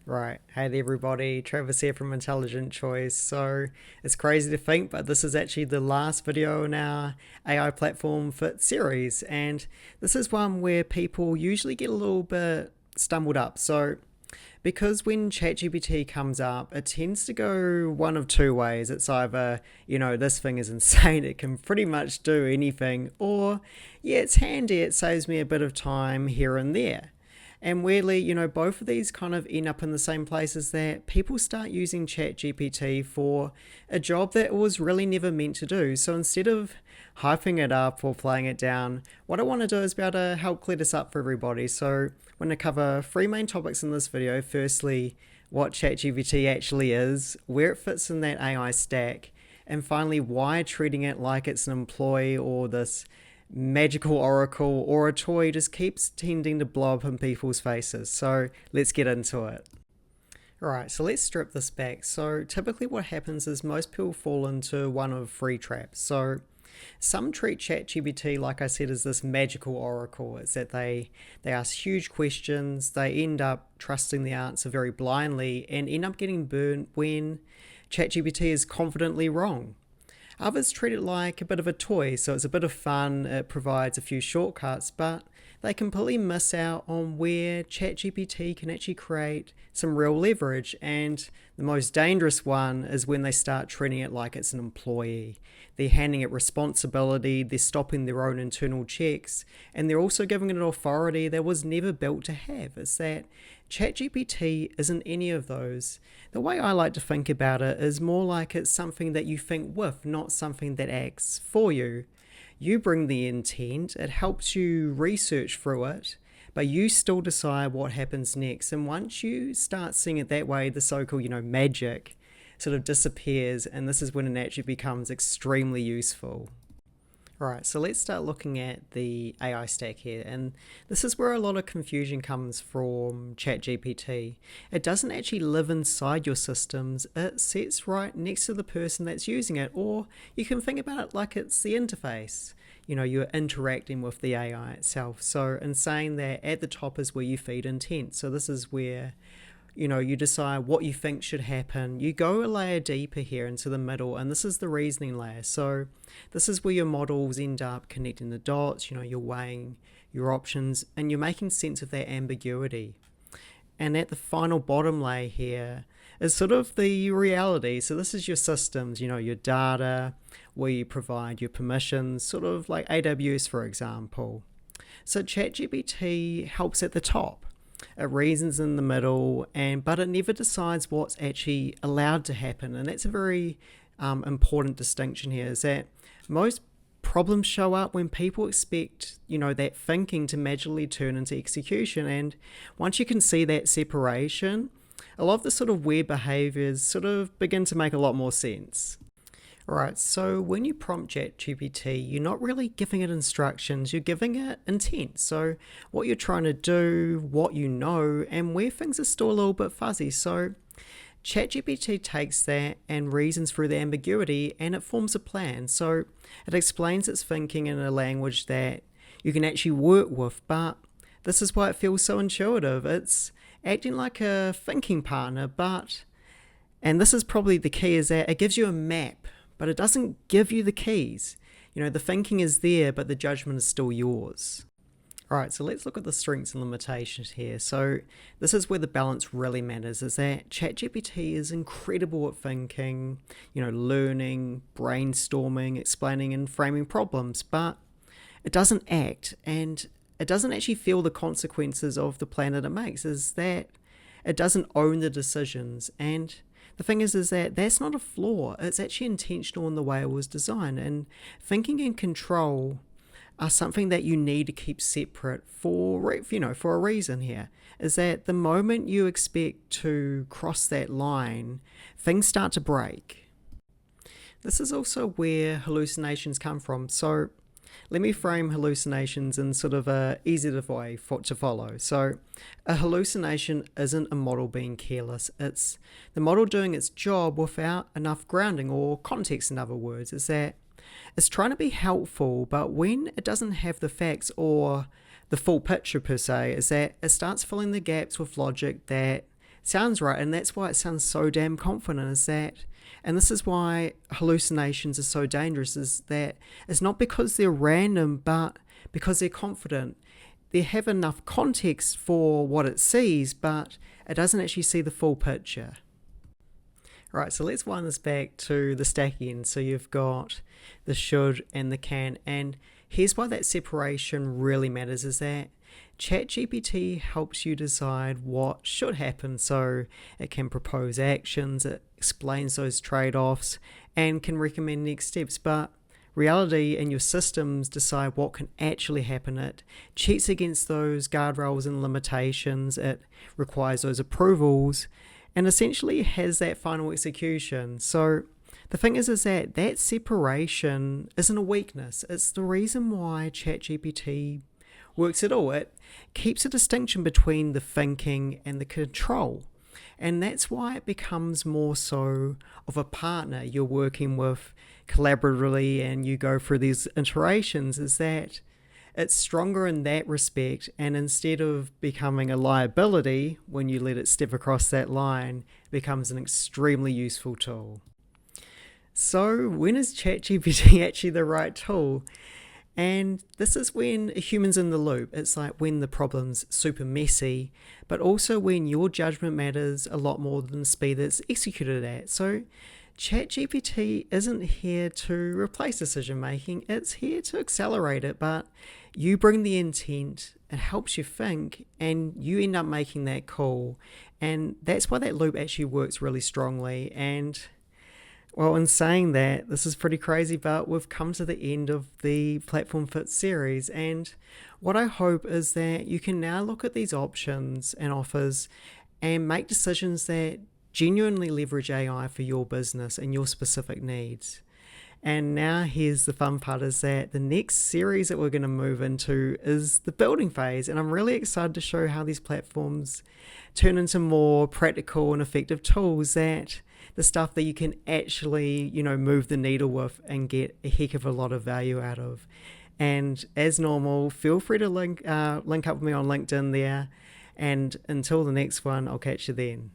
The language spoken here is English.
Right. Hey there, everybody. Travis here from Intelligent Choice. So it's crazy to think, but this is actually the last video in our AI platform fit series. And this is one where people usually get a little bit stumbled up. So because when ChatGPT comes up, it tends to go one of two ways. It's either, this thing is insane, it can pretty much do anything, or, yeah, it's handy, it saves me a bit of time here and there. And weirdly, both of these kind of end up in the same place as that people start using ChatGPT for a job that it was really never meant to do. So instead of hyping it up or playing it down, what I want to do is be able to help clear this up for everybody. So I'm going to cover three main topics in this video. Firstly, what ChatGPT actually is, where it fits in that AI stack, and finally, why treating it like it's an employee or this magical oracle or a toy just keeps tending to blow up in people's faces. So let's get into it. Alright, so let's strip this back. So typically what happens is most people fall into one of three traps. So some treat ChatGPT, like I said, as this magical oracle. It's that they ask huge questions, they end up trusting the answer very blindly and end up getting burnt when ChatGPT is confidently wrong. Others treat it like a bit of a toy, so it's a bit of fun, it provides a few shortcuts, but they completely miss out on where ChatGPT can actually create some real leverage. And the most dangerous one is when they start treating it like it's an employee. They're handing it responsibility, they're stopping their own internal checks, and they're also giving it an authority that was never built to have. It's that ChatGPT isn't any of those. The way I like to think about it is more like it's something that you think with, not something that acts for you. You bring the intent, it helps you research through it, but you still decide what happens next. And once you start seeing it that way, the so-called, magic sort of disappears, and this is when it actually becomes extremely useful. Right, so let's start looking at the AI stack here, and this is where a lot of confusion comes from ChatGPT. It doesn't actually live inside your systems, it sits right next to the person that's using it, or you can think about it like it's the interface. You're interacting with the AI itself. So in saying that, at the top is where you feed intent. So this is where you decide what you think should happen. You go a layer deeper here into the middle, and this is the reasoning layer. So this is where your models end up connecting the dots, you're weighing your options, and you're making sense of that ambiguity. And at the final bottom layer here is sort of the reality. So this is your systems, your data, where you provide your permissions, sort of like AWS, for example. So ChatGPT helps at the top. It reasons in the middle, but it never decides what's actually allowed to happen. And that's a very important distinction here, is that most problems show up when people expect, that thinking to magically turn into execution. And once you can see that separation, a lot of the sort of weird behaviors sort of begin to make a lot more sense. Alright, so when you prompt ChatGPT, you're not really giving it instructions, you're giving it intent. So what you're trying to do, what you know, and where things are still a little bit fuzzy. So ChatGPT takes that and reasons through the ambiguity, and it forms a plan. So it explains its thinking in a language that you can actually work with, but this is why it feels so intuitive. It's acting like a thinking partner, and this is probably the key, is that it gives you a map, but it doesn't give you the keys. The thinking is there, but the judgment is still yours. Alright, so let's look at the strengths and limitations here. So this is where the balance really matters, is that ChatGPT is incredible at thinking, learning, brainstorming, explaining and framing problems, but it doesn't act, and it doesn't actually feel the consequences of the plan that it makes, is that it doesn't own the decisions. And the thing is that that's not a flaw. It's actually intentional in the way it was designed. And thinking and control are something that you need to keep separate for a reason here. Is that the moment you expect to cross that line, things start to break. This is also where hallucinations come from. So let me frame hallucinations in sort of a easy way to follow. So a hallucination isn't a model being careless. It's the model doing its job without enough grounding or context, in other words. Is that it's trying to be helpful, but when it doesn't have the facts or the full picture per se, is that it starts filling the gaps with logic that sounds right. And that's why it sounds so damn confident, is that, and this is why hallucinations are so dangerous, is that it's not because they're random, but because they're confident. They have enough context for what it sees, but it doesn't actually see the full picture. Right, so let's wind this back to the stack end. So you've got the should and the can, and here's why that separation really matters, is that ChatGPT helps you decide what should happen. So it can propose actions, it explains those trade-offs, and can recommend next steps. But reality and your systems decide what can actually happen. It cheats against those guardrails and limitations. It requires those approvals and essentially has that final execution. So the thing is that that separation isn't a weakness. It's the reason why ChatGPT works at all. It keeps a distinction between the thinking and the control. And that's why it becomes more so of a partner you're working with collaboratively, and you go through these iterations, is that it's stronger in that respect, and instead of becoming a liability when you let it step across that line, it becomes an extremely useful tool. So when is ChatGPT actually the right tool? And this is when a human's in the loop. It's like when the problem's super messy, but also when your judgment matters a lot more than the speed that's executed at. So ChatGPT isn't here to replace decision making, it's here to accelerate it, but you bring the intent, it helps you think, and you end up making that call. And that's why that loop actually works really strongly. And well, in saying that, this is pretty crazy, but we've come to the end of the Platform Fit series. And what I hope is that you can now look at these options and offers and make decisions that genuinely leverage AI for your business and your specific needs. And now here's the fun part, is that the next series that we're going to move into is the building phase. And I'm really excited to show how these platforms turn into more practical and effective tools, that the stuff that you can actually, move the needle with and get a heck of a lot of value out of. And as normal, feel free to link up with me on LinkedIn there. And until the next one, I'll catch you then.